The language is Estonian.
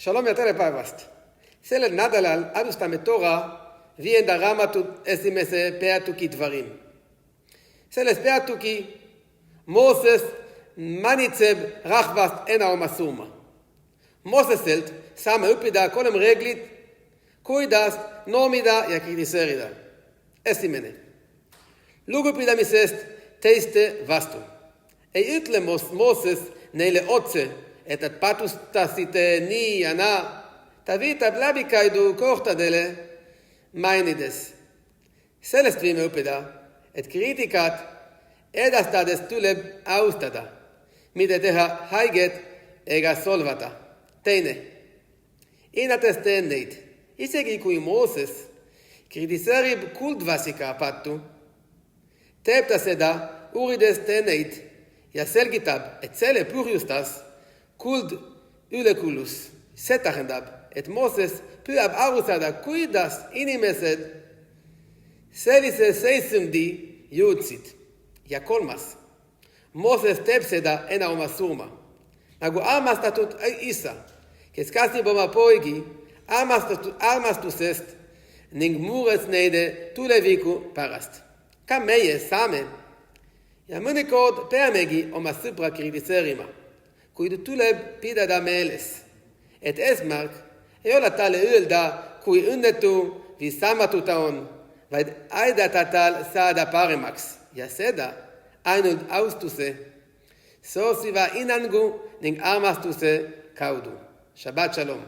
Shalom ja tere päevast! Sellel nädalal alustame Torah 5. raamatut esimese peatüki dvarim. Selles peatüki Mooses manitseb rahvast enne oma surma. Mooseselt saame õppida 3 reeglit, kuidas normida ja kritiseerida. Esimene. Lugupidamisest teiste vastu. Ei ütle Mooses neile otse, et nad patustasite nii ja naa. Ta viitab läbikäidu kohtadele mainides. Sellest võime õppida, et kriitikat edastades tuleb austada, mitte teha haiget ega solvata. Teine, hinnates teeneid, isegi kui Mooses kritiseerib kuldvasika pattu, teeb ta seda uurides teeneid ja selgitab, et selle põhjustas kuld ülekulus. See tähendab, et Mooses püüab aru saada, kuidas inimesed sellise seisundi jõudsid. Ja 3. Mooses teeb seda enne oma surma. Nagu armastatud isa, kes käsib oma poegi armastusest ning mures neide tuleviku pärast. Ka meie saame ja mõnikord peamegi oma sõpra kritiseerima, kuid tuleb pidada meeles, et eesmärk ei ole talle öelda, kui õnnetu või saamatu ta on, vaid aidata tal saada paremaks ja seda ainult austuse, soosiva hinnangu ning armastuse kaudu. Shabbat shalom.